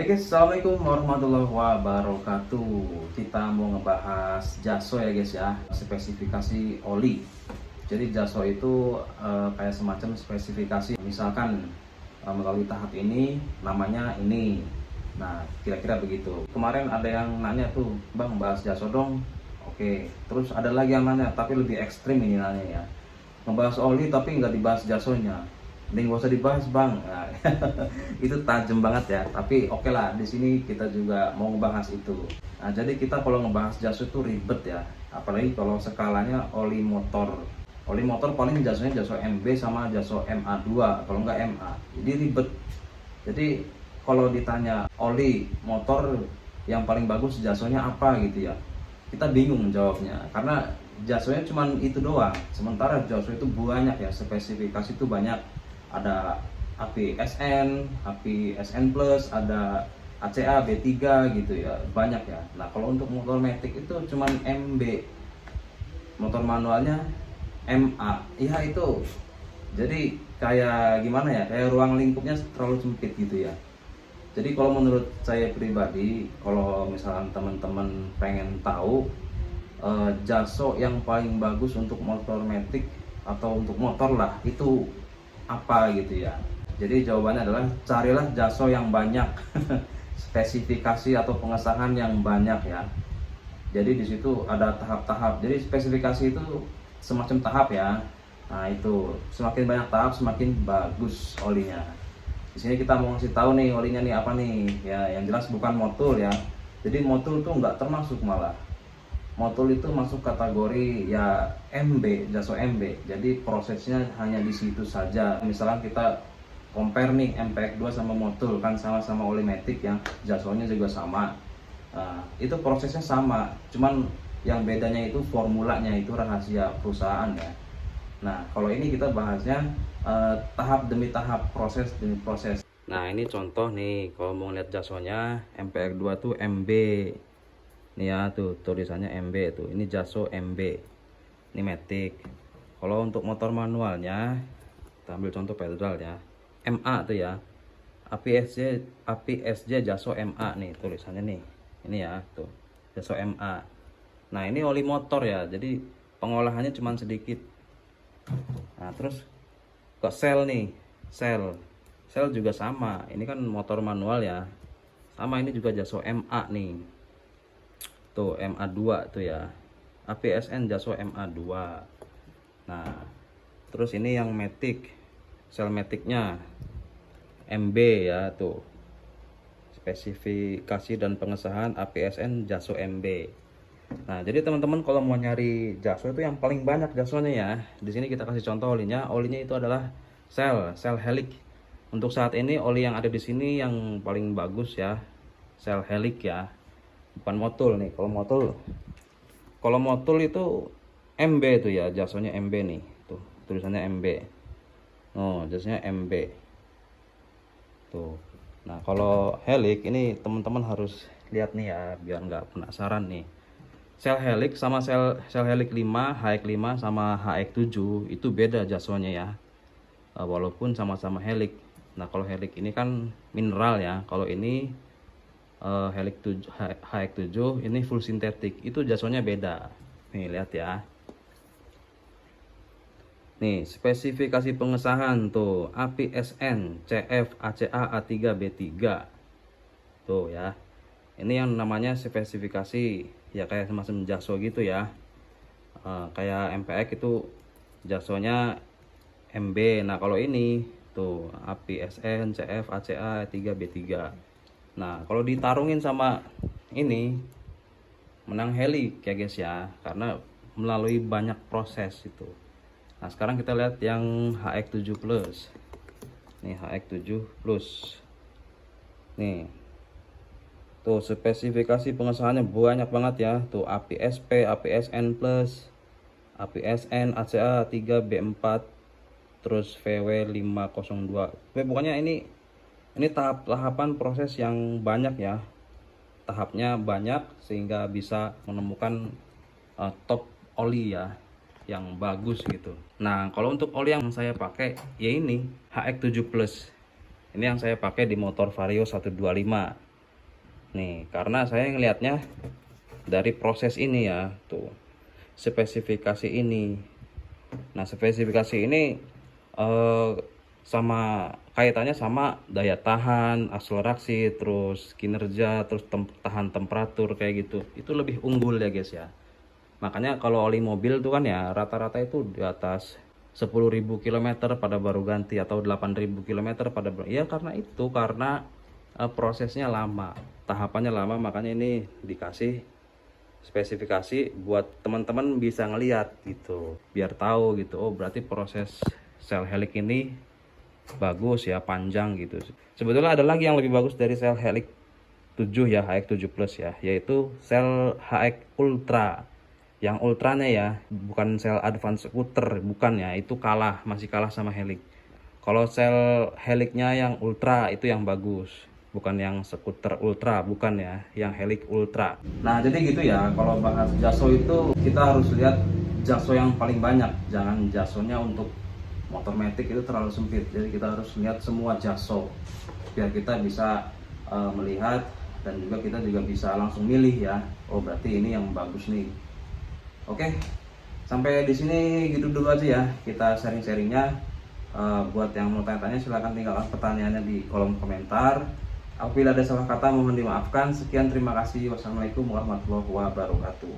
Oke, assalamualaikum warahmatullahi wabarakatuh. Kita mau ngebahas Jaso ya guys ya, spesifikasi oli. Jadi Jaso itu kayak semacam spesifikasi. Misalkan melalui tahap ini, namanya ini. Nah, kira-kira begitu. Kemarin ada yang nanya tuh, Bang, bahas Jaso dong. Oke, terus ada lagi yang nanya, tapi lebih ekstrim ini nanya ya. Ngebahas oli tapi nggak dibahas Jasonya. Ini nggak usah dibahas bang. Nah, itu tajam banget ya, tapi oke lah, di sini kita juga mau ngebahas itu. Nah, jadi kita kalau ngebahas jaso itu ribet ya, apalagi kalau skalanya oli motor. Oli motor paling jasonya jaso MB sama jaso MA2, kalau nggak MA, jadi ribet. Jadi kalau ditanya oli motor yang paling bagus jasonya apa gitu ya, kita bingung jawabnya karena jasonya cuma itu doang. Sementara jaso itu banyak ya, spesifikasi itu banyak. Ada API SN, API SN Plus, ada ACA B3 gitu ya, banyak ya. Nah, kalau untuk motor matic itu cuman MB, motor manualnya MA. Iya itu. Jadi kayak gimana ya? Kayak ruang lingkupnya terlalu sempit gitu ya. Jadi kalau menurut saya pribadi, kalau misalkan teman-teman pengen tahu jaso yang paling bagus untuk motor matic atau untuk motor lah, itu apa gitu ya. Jadi jawabannya adalah carilah jaso yang banyak, spesifikasi atau pengesahan yang banyak ya. Jadi di situ ada tahap-tahap. Jadi spesifikasi itu semacam tahap ya. Nah, itu semakin banyak tahap semakin bagus olinya. Di sini kita mau ngasih tahu nih olinya nih apa nih ya, yang jelas bukan motul ya. Jadi motul tuh nggak termasuk, malah motul itu masuk kategori ya MB, jaso MB. Jadi prosesnya hanya di situ saja. Misalnya kita compare nih MPX2 sama motul, kan sama-sama oli matic yang jasonya juga sama. Nah, itu prosesnya sama, cuman yang bedanya itu formulanya, itu rahasia perusahaan ya. Nah, kalau ini kita bahasnya tahap demi tahap, proses demi proses. Nah, ini contoh nih, kalau mau lihat jasonya MPX2 tuh MB. Nih ya, tuh tulisannya MB tuh. Ini jaso MB. Ini matic. Kalau untuk motor manualnya, kita ambil contoh pedal ya. MA tuh ya. APSJ jaso MA nih tulisannya nih. Ini ya, tuh. Jaso MA. Nah, ini oli motor ya. Jadi pengolahannya cuma sedikit. Nah, terus ke sel nih. Sel juga sama. Ini kan motor manual ya. Sama, ini juga jaso MA nih. Tuh MA2 tuh ya, APSN jaso MA2. Nah, terus ini yang matic, sel maticnya MB ya, tuh spesifikasi dan pengesahan APSN jaso MB. Nah, jadi teman-teman kalau mau nyari jaso itu yang paling banyak jasonya ya, di sini kita kasih contoh olinya. Olinya itu adalah sel helix. Untuk saat ini oli yang ada di sini yang paling bagus ya, sel helix ya, bukan motul nih. Kalau motul itu MB itu ya, jasonya MB nih, tuh tulisannya MB. Oh, jasanya MB tuh. Nah, kalau helix ini teman-teman harus lihat nih ya, biar nggak penasaran nih. Sel helix sama sel helix 5, HX5 sama HX7 itu beda jasonya ya, walaupun sama-sama helix. Nah, kalau helix ini kan mineral ya, kalau ini helix 7, HX7 ini full sintetik, itu jasonya beda. Nih lihat ya. Nih spesifikasi pengesahan tuh APSN CF ACA A3 B3 tuh ya. Ini yang namanya spesifikasi ya, kayak semacam jaso gitu ya. Kayak MPX itu jasonya MB. Nah, kalau ini tuh APSN CF ACA A3 B3. Nah, kalau ditarungin sama ini, menang helix ya guys ya, karena melalui banyak proses itu. Nah, sekarang kita lihat yang HX7 plus. Nih HX7 plus. Nih. Tuh spesifikasi pengesahannya banyak banget ya. Tuh APSP, APSN plus, APSN, ACA 3B4, terus VW502. Pokoknya ini tahapan proses yang banyak ya. Tahapnya banyak sehingga bisa menemukan top oli ya yang bagus gitu. Nah, kalau untuk oli yang saya pakai ya ini HX7 plus. Ini yang saya pakai di motor Vario 125. Nih, karena saya ngelihatnya dari proses ini ya, tuh spesifikasi ini. Nah, spesifikasi ini sama kaitannya sama daya tahan, akselerasi, terus kinerja, terus tahan temperatur kayak gitu. Itu lebih unggul ya guys ya. Makanya kalau oli mobil tuh kan ya rata-rata itu di atas 10.000 km pada baru ganti atau 8.000 km pada baru. Ya karena itu, karena prosesnya lama, tahapannya lama, makanya ini dikasih spesifikasi buat teman-teman bisa ngeliat gitu, biar tahu gitu. Oh berarti proses sel helix ini bagus ya, panjang gitu. Sebetulnya ada lagi yang lebih bagus dari sel helix 7 ya, HX7 plus ya, yaitu sel HX Ultra. Yang ultranya ya, bukan sel advance scooter, bukan ya, itu kalah, masih kalah sama helix. Kalau sel helixnya yang ultra itu yang bagus, bukan yang skuter ultra, bukan ya, yang helix ultra. Nah jadi gitu ya, kalau bahas jaso itu kita harus lihat jaso yang paling banyak, jangan jasonya untuk motor metik itu terlalu sempit. Jadi kita harus lihat semua jaso biar kita bisa melihat, dan juga kita juga bisa langsung milih ya, oh berarti ini yang bagus nih. Oke, sampai di sini gitu dulu aja ya kita sharing-sharingnya. Buat yang mau tanya-tanya silahkan tinggalkan pertanyaannya di kolom komentar. Apabila ada salah kata mohon dimaafkan. Sekian, terima kasih. Wassalamualaikum warahmatullahi wabarakatuh.